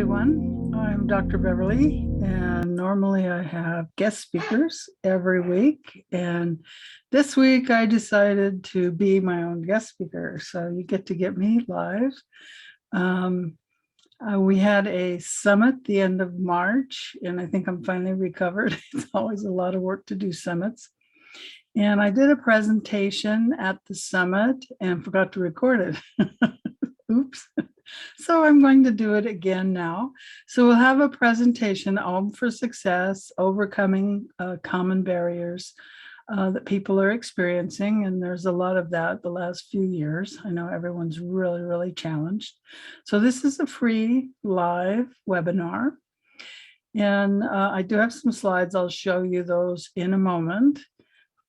everyone. I'm Dr. Beverly, and normally I have guest speakers every week. And this week I decided to be my own guest speaker. So you get to get me live. We had a summit the end of March, and I think I'm finally recovered. It's always a lot of work to do summits. And I did a presentation at the summit and forgot to record it. Oops. So I'm going to do it again now. So we'll have a presentation for success, overcoming common barriers that people are experiencing. And there's a lot of that the last few years. I know everyone's really, really challenged. So this is a free live webinar. And I do have some slides. I'll show you those in a moment.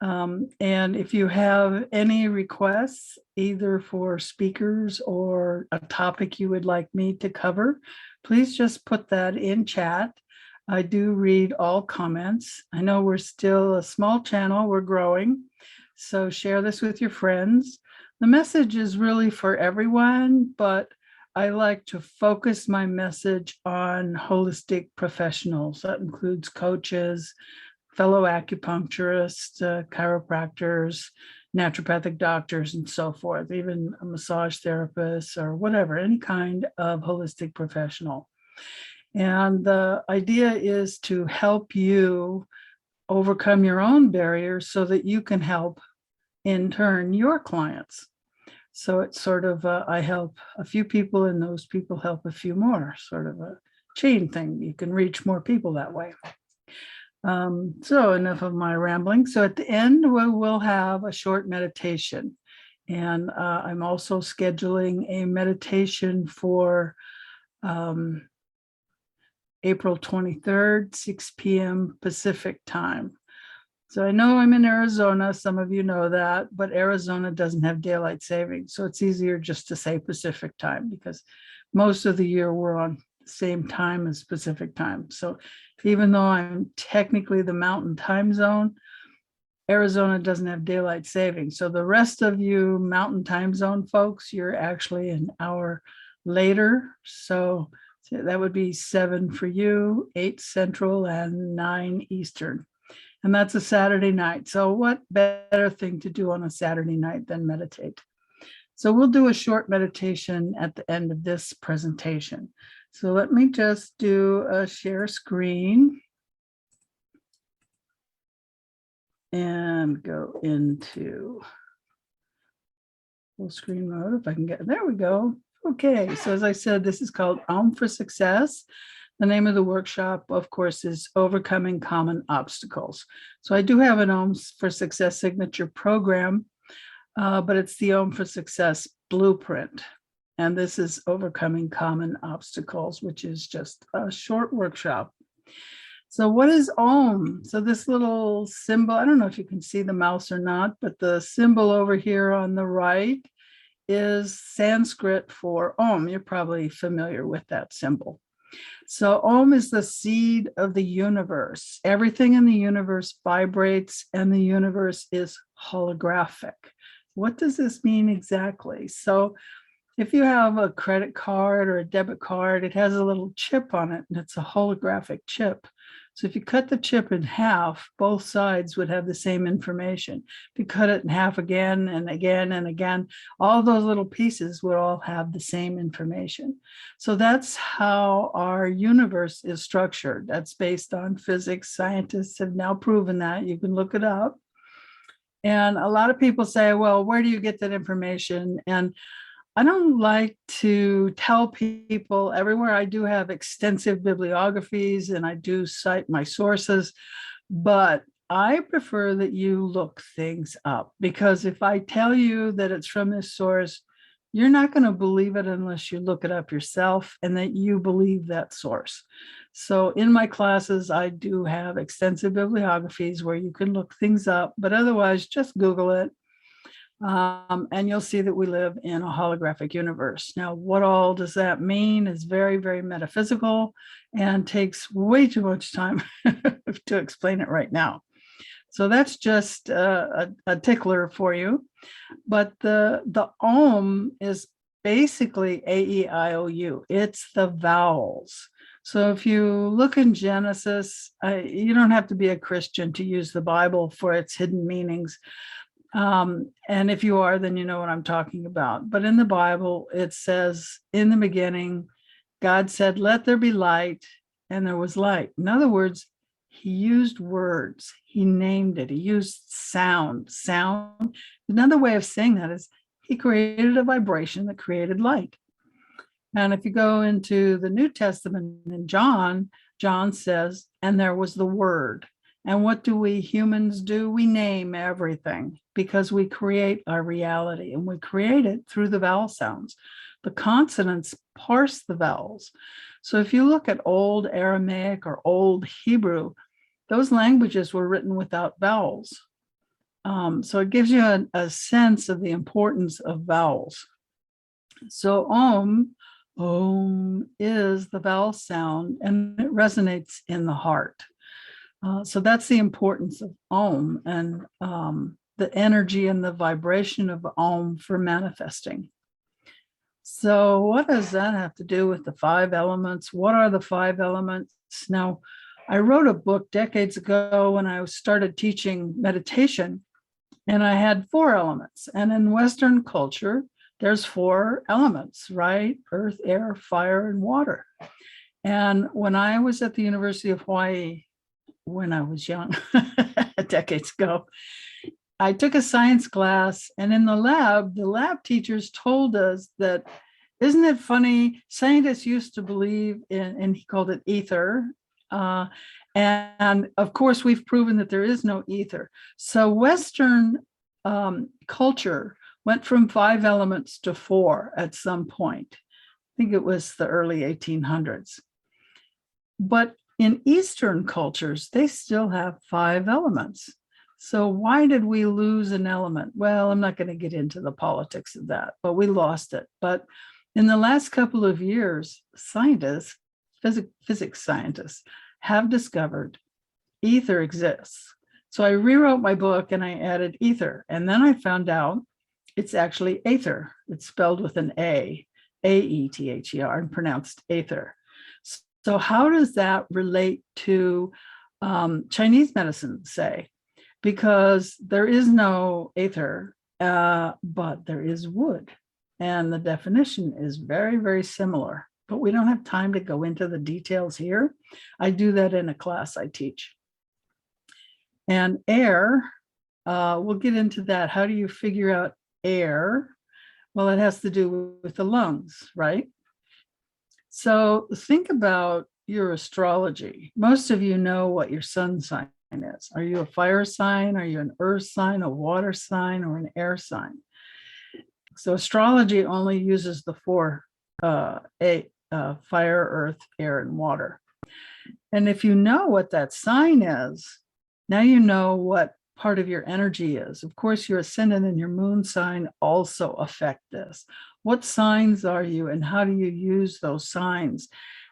And if you have any requests, either for speakers or a topic you would like me to cover, please just put that in chat. I do read all comments. I know we're still a small channel, we're growing, so share this with your friends. The message is really for everyone, but I like to focus my message on holistic professionals. That includes coaches, fellow acupuncturists, chiropractors, naturopathic doctors, and so forth, even a massage therapist or whatever, any kind of holistic professional. And the idea is to help you overcome your own barriers so that you can help, in turn, your clients. So it's sort of, I help a few people and those people help a few more, sort of a chain thing. You can reach more people that way. So enough of my rambling. So at the end, we will have a short meditation. And I'm also scheduling a meditation for April 23rd, 6 p.m. Pacific time. So I know I'm in Arizona. Some of you know that, but Arizona doesn't have daylight savings. So it's easier just to say Pacific time because most of the year we're on the same time as Pacific time. So even though I'm technically the mountain time zone, Arizona doesn't have daylight savings. So the rest of you mountain time zone folks, you're actually an hour later. So that would be 7 for you, 8 Central, and 9 Eastern. And that's a Saturday night. So what better thing to do on a Saturday night than meditate? So we'll do a short meditation at the end of this presentation. So let me just do a share screen and go into full screen mode if I can get, there we go. Okay, so as I said, this is called for Success. The name of the workshop, of course, is Overcoming Common Obstacles. So I do have an for Success signature program, but it's the for Success blueprint. And this is Overcoming Common Obstacles, which is just a short workshop. So what is Om? So this little symbol, I don't know if you can see the mouse or not, but the symbol over here on the right is Sanskrit for Om. You're probably familiar with that symbol. So Om is the seed of the universe. Everything in the universe vibrates and the universe is holographic. What does this mean exactly? So if you have a credit card or a debit card, it has a little chip on it and it's a holographic chip. So if you cut the chip in half, both sides would have the same information. If you cut it in half again and again and again, all those little pieces would all have the same information. So that's how our universe is structured. That's based on physics. Scientists have now proven that. You can look it up. And a lot of people say, well, where do you get that information? And I don't like to tell people everywhere. I do have extensive bibliographies and I do cite my sources, but I prefer that you look things up, because if I tell you that it's from this source, you're not going to believe it unless you look it up yourself and that you believe that source. So in my classes, I do have extensive bibliographies where you can look things up, but otherwise just Google it. And you'll see that we live in a holographic universe. Now, what all does that mean is very, very metaphysical and takes way too much time to explain it right now. So that's just a tickler for you. But the Om is basically A-E-I-O-U. It's the vowels. So if you look in Genesis, you don't have to be a Christian to use the Bible for its hidden meanings. And if you are, then you know what I'm talking about. But in the Bible, it says, in the beginning, God said, let there be light, and there was light. In other words, he used words, he named it, he used sound. Another way of saying that is he created a vibration that created light. And if you go into the New Testament in John, John says, and there was the Word. And what do we humans do? We name everything because we create our reality, and we create it through the vowel sounds. The consonants parse the vowels. So if you look at Old Aramaic or Old Hebrew, those languages were written without vowels. So it gives you a sense of the importance of vowels. So Om is the vowel sound, and it resonates in the heart. So that's the importance of Om and the energy and the vibration of Om for manifesting. So what does that have to do with the 5 elements? What are the 5 elements? Now, I wrote a book decades ago when I started teaching meditation, and I had 4 elements. And in Western culture, there's 4 elements, right? Earth, air, fire, and water. And when I was at the University of Hawaii, when I was young, decades ago, I took a science class, and in the lab teachers told us that, isn't it funny, scientists used to believe in, and he called it ether, and of course we've proven that there is no ether. So Western culture went from 5 elements to 4 at some point. I think it was the early 1800s. But in Eastern cultures, they still have 5 elements. So why did we lose an element? Well, I'm not going to get into the politics of that, but we lost it. But in the last couple of years, scientists, physics scientists, have discovered ether exists. So I rewrote my book and I added ether. And then I found out it's actually aether. It's spelled with an A, A-E-T-H-E-R, and pronounced aether. So how does that relate to Chinese medicine, say? Because there is no aether, but there is wood. And the definition is very, very similar. But we don't have time to go into the details here. I do that in a class I teach. And air, we'll get into that. How do you figure out air? Well, it has to do with the lungs, right? So think about your astrology. Most of you know what your sun sign is. Are you a fire sign? Are you an earth sign, a water sign, or an air sign? So astrology only uses the 4, fire, earth, air, and water. And if you know what that sign is, now you know what part of your energy is. Of course, your ascendant and your moon sign also affect this. What signs are you, and how do you use those signs?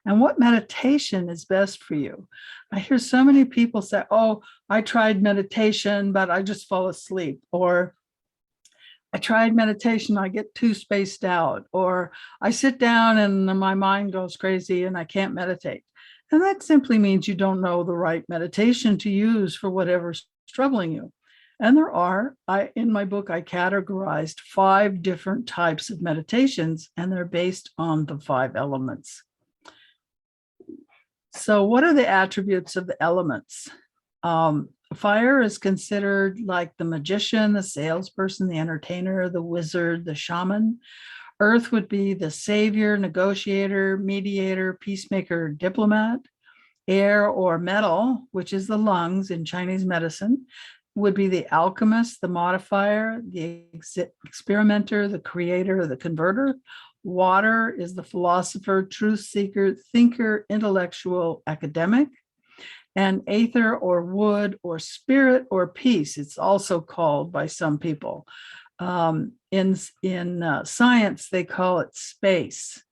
And what meditation is best for you? I hear so many people say, oh, I tried meditation, but I just fall asleep. Or I tried meditation, I get too spaced out. Or I sit down and my mind goes crazy and I can't meditate. And that simply means you don't know the right meditation to use for whatever's troubling you. And there are, in my book, I categorized 5 different types of meditations, and they're based on the 5 elements. So what are the attributes of the elements? Fire is considered like the magician, the salesperson, the entertainer, the wizard, the shaman. Earth would be the savior, negotiator, mediator, peacemaker, diplomat. Air or metal, which is the lungs in Chinese medicine, would be the alchemist, the modifier, the experimenter, the creator, the converter. Water is the philosopher, truth seeker, thinker, intellectual, academic. And aether or wood or spirit or peace, it's also called by some people. In science, they call it space,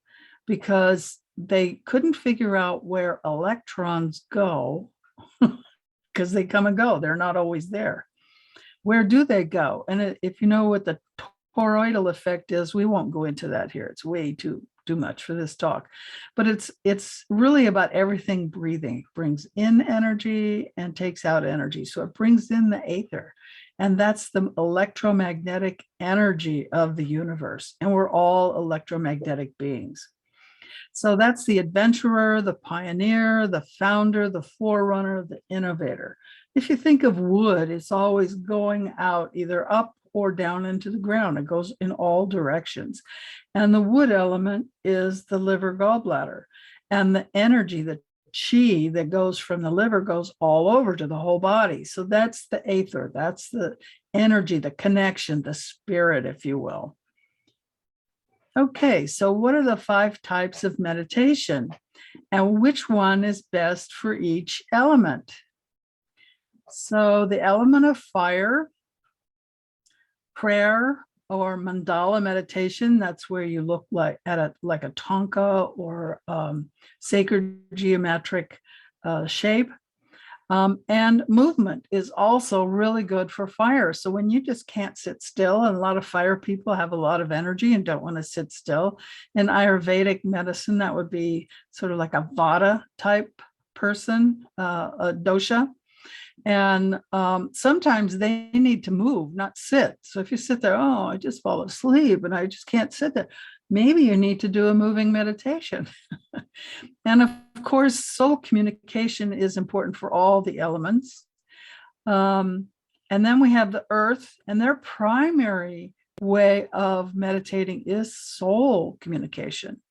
because they couldn't figure out where electrons go because they come and go. They're not always there. Where do they go? And if you know what the toroidal effect is, we won't go into that here. It's way too much for this talk, but it's really about everything breathing. It brings in energy and takes out energy. So it brings in the aether, and that's the electromagnetic energy of the universe. And we're all electromagnetic beings. So that's the adventurer, the pioneer, the founder, the forerunner, the innovator. If you think of wood, it's always going out either up or down into the ground. It goes in all directions. And the wood element is the liver gallbladder. And the energy, the chi that goes from the liver goes all over to the whole body. So that's the aether. That's the energy, the connection, the spirit, if you will. Okay, so what are the 5 types of meditation, and which one is best for each element? So the element of fire, prayer or mandala meditation, that's where you look like at a tonka or sacred geometric shape. And movement is also really good for fire. So when you just can't sit still, and a lot of fire people have a lot of energy and don't want to sit still, in Ayurvedic medicine, that would be sort of like a Vata type person, a dosha. And sometimes they need to move, not sit. So if you sit there, oh, I just fall asleep and I just can't sit there, maybe you need to do a moving meditation. And of course, soul communication is important for all the elements. And then we have the earth, and their primary way of meditating is soul communication.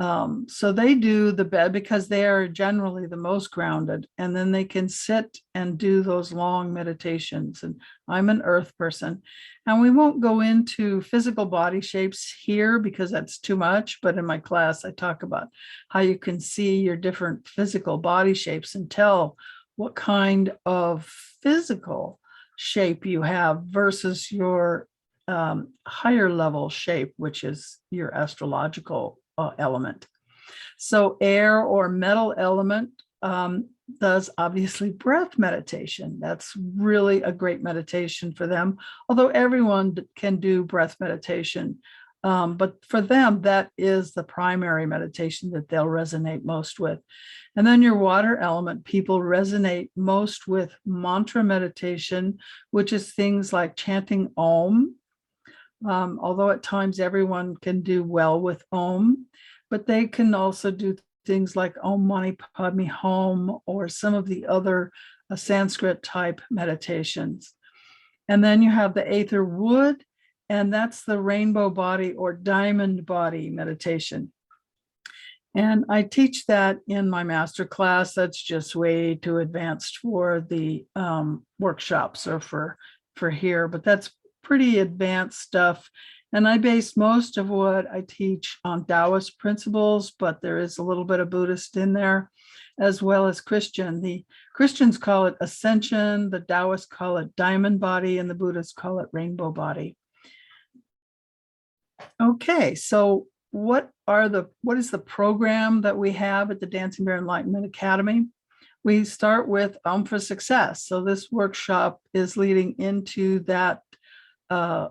So they do the bed because they are generally the most grounded, and then they can sit and do those long meditations. And I'm an earth person, and we won't go into physical body shapes here because that's too much. But in my class, I talk about how you can see your different physical body shapes and tell what kind of physical shape you have versus your higher level shape, which is your astrological element. So air or metal element does obviously breath meditation. That's really a great meditation for them, although everyone can do breath meditation. But for them, that is the primary meditation that they'll resonate most with. And then your water element, people resonate most with mantra meditation, which is things like chanting Om. Although at times everyone can do well with Om, but they can also do things like Om Mani Padme Hum or some of the other Sanskrit type meditations. And then you have the Aether Wood, and that's the rainbow body or diamond body meditation. And I teach that in my master class. That's just way too advanced for the workshops or for here, but that's pretty advanced stuff. And I base most of what I teach on Taoist principles, but there is a little bit of Buddhist in there, as well as Christian. The Christians call it ascension, the Taoists call it diamond body, and the Buddhists call it rainbow body. Okay, so what is the program that we have at the Dancing Bear Enlightenment Academy? We start with for Success. So this workshop is leading into that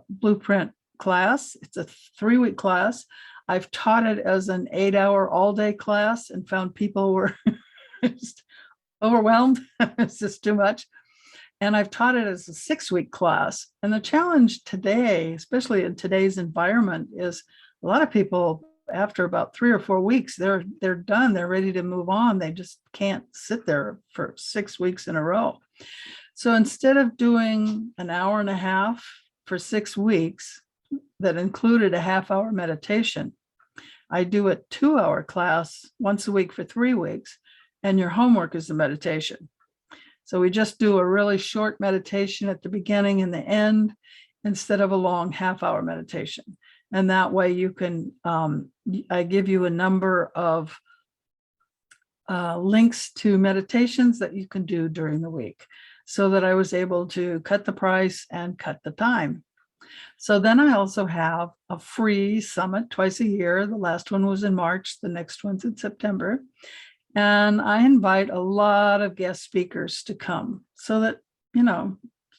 blueprint class. It's a 3-week class. I've taught it as an 8-hour all-day class and found people were just overwhelmed. It's just too much. And I've taught it as a 6-week class. And the challenge today, especially in today's environment, is a lot of people, after about 3 or 4 weeks, they're done. They're ready to move on. They just can't sit there for 6 weeks in a row. So instead of doing an hour and a half for 6 weeks that included a half-hour meditation, I do a 2-hour class once a week for 3 weeks, and your homework is the meditation. So we just do a really short meditation at the beginning and the end instead of a long half-hour meditation. And that way you can, I give you a number of links to meditations that you can do during the week, so that I was able to cut the price and cut the time. So then I also have a free summit twice a year. The last one was in March, the next one's in September. And I invite a lot of guest speakers to come so that,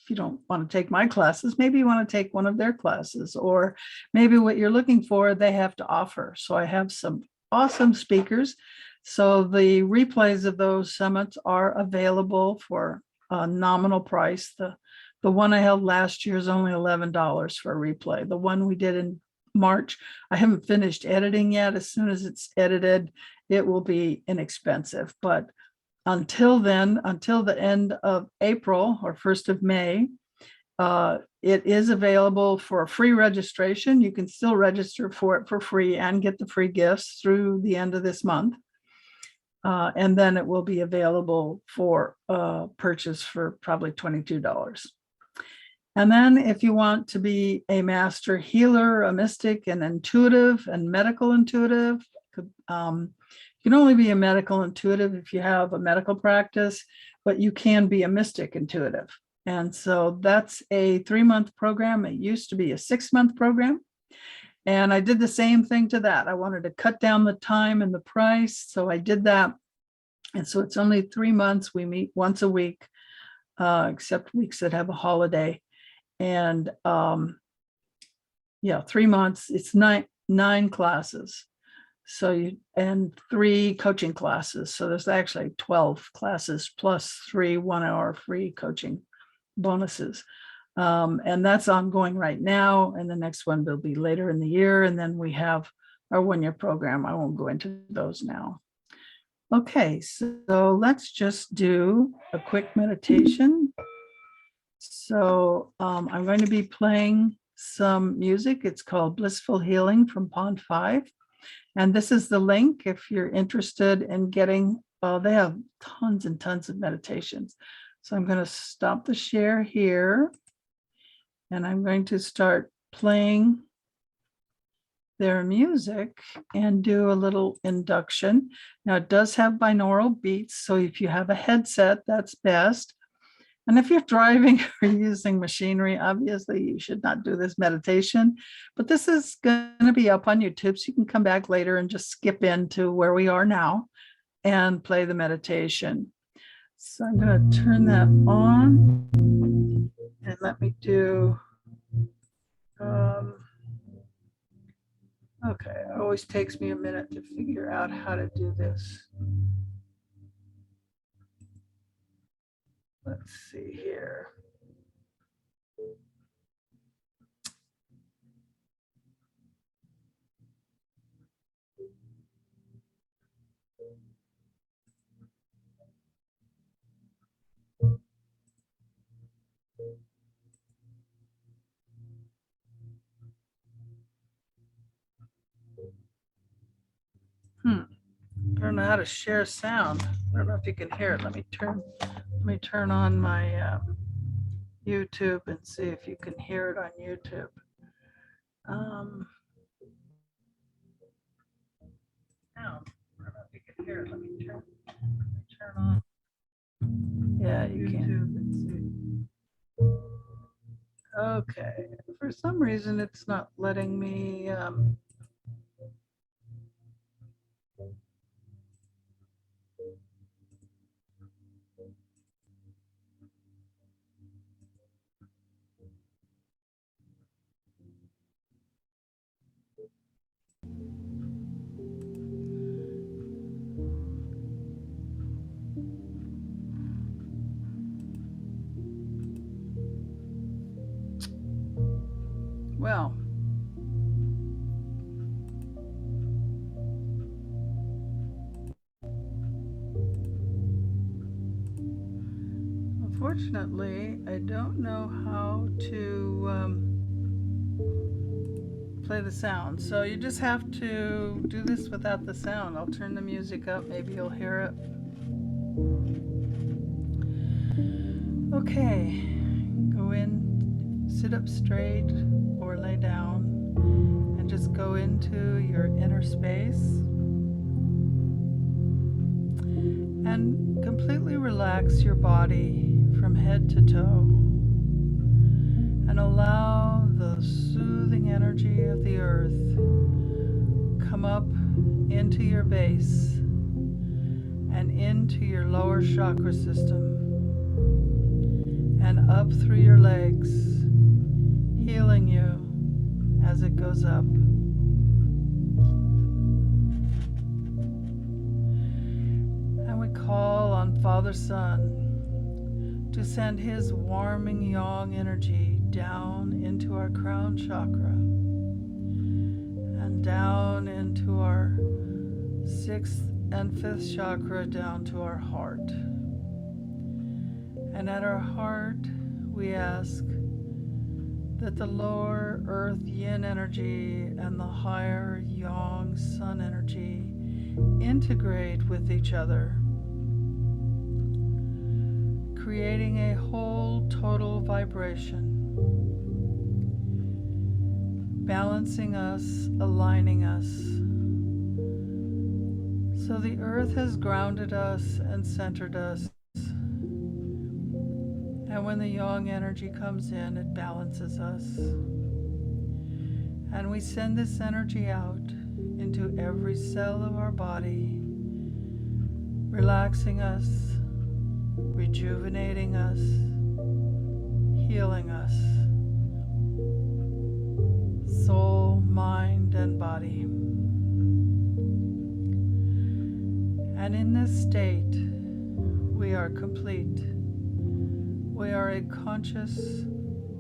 if you don't want to take my classes, maybe you want to take one of their classes, or maybe what you're looking for, they have to offer. So I have some awesome speakers. So the replays of those summits are available for a nominal price. The one I held last year is only $11 for a replay. The one we did in March, I haven't finished editing yet. As soon as it's edited, it will be inexpensive. But until then, until the end of April or 1st of May, it is available for a free registration. You can still register for it for free and get the free gifts through the end of this month. And then it will be available for purchase for probably $22. And then if you want to be a master healer, a mystic, an intuitive and medical intuitive, you can only be a medical intuitive if you have a medical practice, but you can be a mystic intuitive. And so that's a 3-month program. It used to be a 6-month program. And I did the same thing to that. I wanted to cut down the time and the price. So I did that. And so it's only 3 months. We meet once a week, except weeks that have a holiday. And 3 months, it's nine classes. So and 3 coaching classes. So there's actually 12 classes plus 3 1-hour free coaching bonuses. And that's ongoing right now. And the next one will be later in the year. And then we have our 1-year program. I won't go into those now. Okay, so let's just do a quick meditation. So I'm going to be playing some music. It's called Blissful Healing from Pond 5. And this is the link if you're interested in getting, they have tons and tons of meditations. So I'm going to stop the share here. And I'm going to start playing their music and do a little induction. Now it does have binaural beats. So if you have a headset, that's best. And if you're driving or using machinery, obviously you should not do this meditation, but this is going to be up on YouTube. So you can come back later and just skip into where we are now and play the meditation. So I'm going to turn that on and let me do, okay, it always takes me a minute to figure out how to do this. Let's see here. I don't know how to share sound. I don't know if you can hear it. Let me turn on my YouTube and see if you can hear it on YouTube. Now, I don't know if you can hear it. Let me turn on. Yeah, you can. Okay. For some reason, it's not letting me. Well, unfortunately, I don't know how to play the sound. So you just have to do this without the sound. I'll turn the music up. Maybe you'll hear it. Okay, go in, sit up straight or lay down and just go into your inner space and completely relax your body from head to toe and allow the soothing energy of the earth come up into your base and into your lower chakra system and up through your legs, healing you as it goes up. And we call on Father Sun to send his warming yang energy down into our crown chakra and down into our 6th and 5th chakra, down to our heart. And at our heart, we ask that the lower earth yin energy and the higher yang sun energy integrate with each other, creating a whole total vibration, balancing us, aligning us. So the earth has grounded us and centered us. And when the yang energy comes in, it balances us. And we send this energy out into every cell of our body, relaxing us, rejuvenating us, healing us, soul, mind, and body. And in this state, we are complete. We are a conscious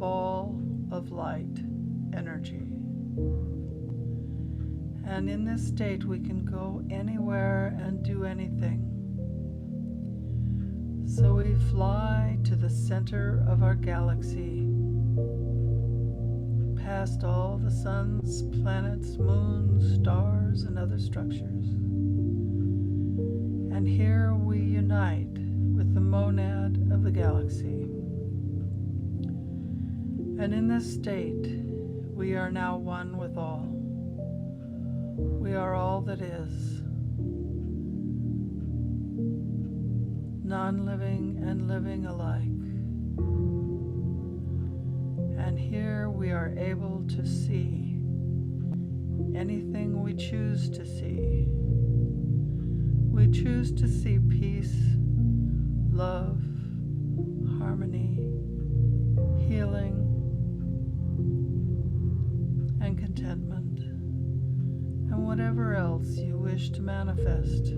ball of light energy. And in this state, we can go anywhere and do anything. So we fly to the center of our galaxy, past all the suns, planets, moons, stars, and other structures. And here we unite with the monad of the galaxy. And in this state, we are now one with all. We are all that is, non-living and living alike. And here we are able to see anything we choose to see. We choose to see peace, love, harmony, healing, and contentment, and whatever else you wish to manifest.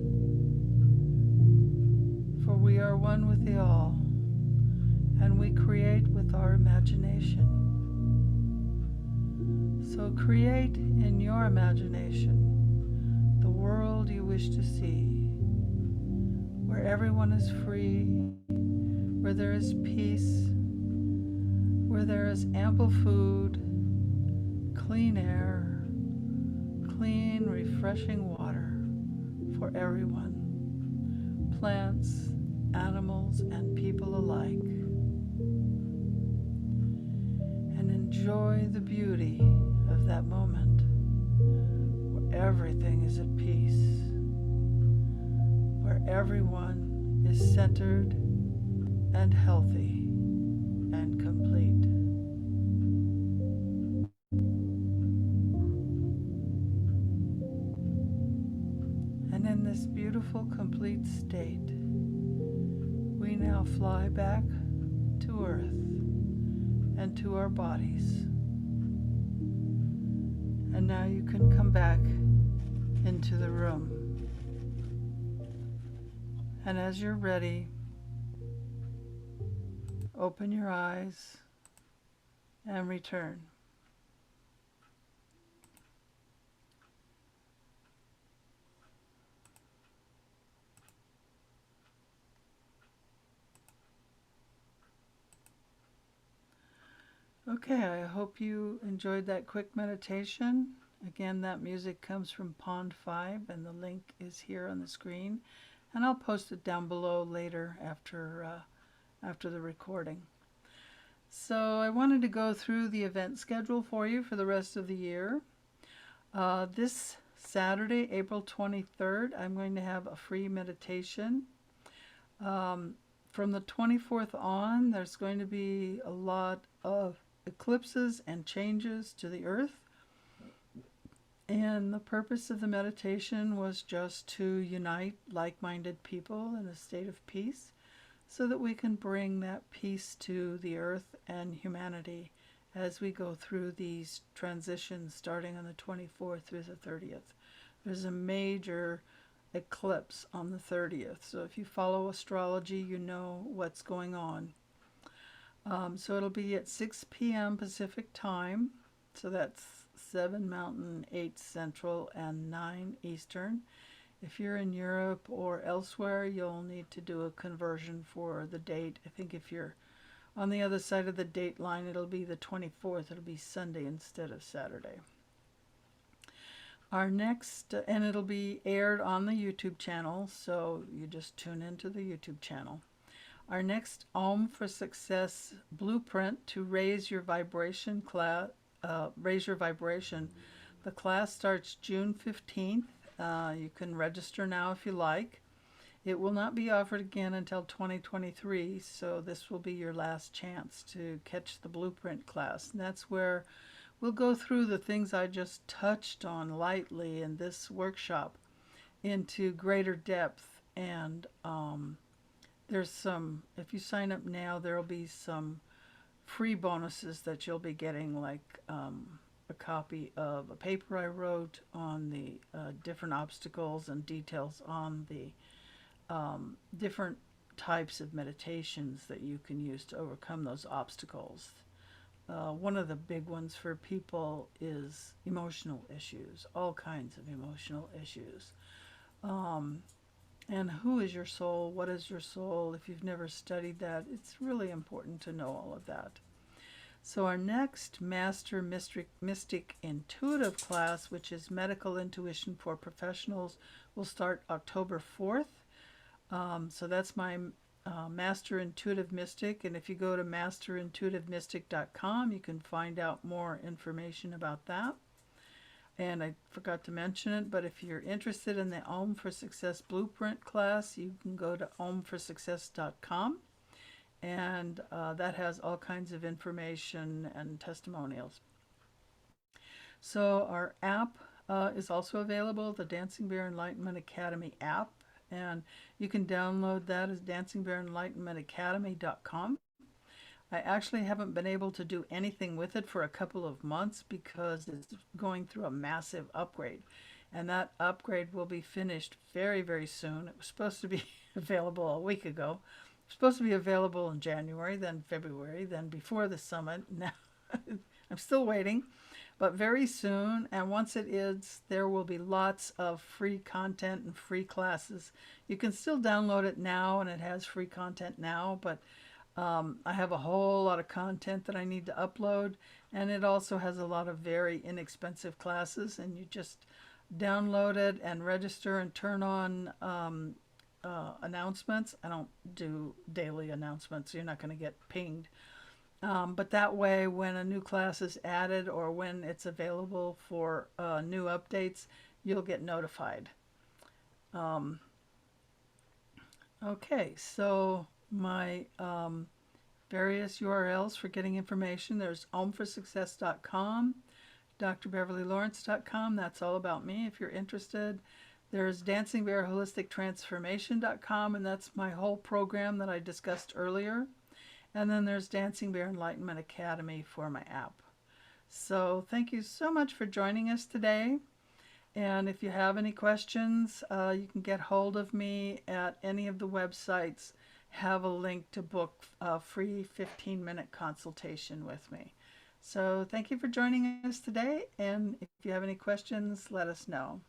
For we are one with the all, and we create with our imagination. So create in your imagination the world you wish to see, where everyone is free, where there is peace, where there is ample food, clean air, clean, refreshing water for everyone, plants, animals, and people alike. And enjoy the beauty of that moment where everything is at peace, where everyone is centered and healthy and complete. And in this beautiful, complete state, we now fly back to Earth and to our bodies. And now you can come back into the room. And as you're ready, open your eyes and return. Okay, I hope you enjoyed that quick meditation. Again, that music comes from Pond 5, and the link is here on the screen. And I'll post it down below later after the recording. So I wanted to go through the event schedule for you for the rest of the year. This Saturday, April 23rd, I'm going to have a free meditation. From the 24th on, there's going to be a lot of eclipses and changes to the earth. And the purpose of the meditation was just to unite like-minded people in a state of peace. so that we can bring that peace to the earth and humanity as we go through these transitions starting on the 24th through the 30th. There's a major eclipse on the 30th, so if you follow astrology, you know what's going on. So it'll be at 6 p.m. Pacific time, so that's 7 Mountain, 8 Central, and 9 Eastern. If you're in Europe or elsewhere, you'll need to do a conversion for the date. I think if you're on the other side of the date line, it'll be the 24th. It'll be Sunday instead of Saturday. Our next, and it'll be aired on the YouTube channel, so you just tune into the YouTube channel. Our next Om for Success blueprint to raise your vibration class, raise your vibration. The class starts June 15th. You can register now if you like. It will not be offered again until 2023, so this will be your last chance to catch the blueprint class. And that's where we'll go through the things I just touched on lightly in this workshop into greater depth. And there's some, if you sign up now, there'll be some free bonuses that you'll be getting, like a copy of a paper I wrote on the different obstacles and details on the different types of meditations that you can use to overcome those obstacles. One of the big ones for people is emotional issues, all kinds of emotional issues. And who is your soul? What is your soul? If you've never studied that, it's really important to know all of that. So our next Master Mystic Intuitive class, which is Medical Intuition for Professionals, will start October 4th. So that's my Master Intuitive Mystic, and if you go to masterintuitivemystic.com, you can find out more information about that. And I forgot to mention it, but if you're interested in the Om for Success Blueprint class, you can go to omforsuccess.com, and that has all kinds of information and testimonials. So our app is also available, the Dancing Bear Enlightenment Academy app, and you can download that as dancingbearenlightenmentacademy.com. I actually haven't been able to do anything with it for a couple of months because it's going through a massive upgrade, and that upgrade will be finished very, very soon. It was supposed to be available a week ago. It was supposed to be available in January, then February, then before the summit. Now I'm still waiting, but very soon, and once it is, there will be lots of free content and free classes. You can still download it now, and it has free content now, but I have a whole lot of content that I need to upload, and it also has a lot of very inexpensive classes, and you just download it and register and turn on announcements. I don't do daily announcements, so you're not going to get pinged. But that way, when a new class is added or when it's available for new updates, you'll get notified. Okay, so my various URLs for getting information. There's omforsuccess.com, drbeverlylawrence.com. That's all about me if you're interested. There's dancingbearholistictransformation.com, and that's my whole program that I discussed earlier. And then there's Dancing Bear Enlightenment Academy for my app. So thank you so much for joining us today. And if you have any questions, you can get hold of me at any of the websites. Have a link to book a free 15-minute consultation with me. So thank you for joining us today. And if you have any questions, let us know.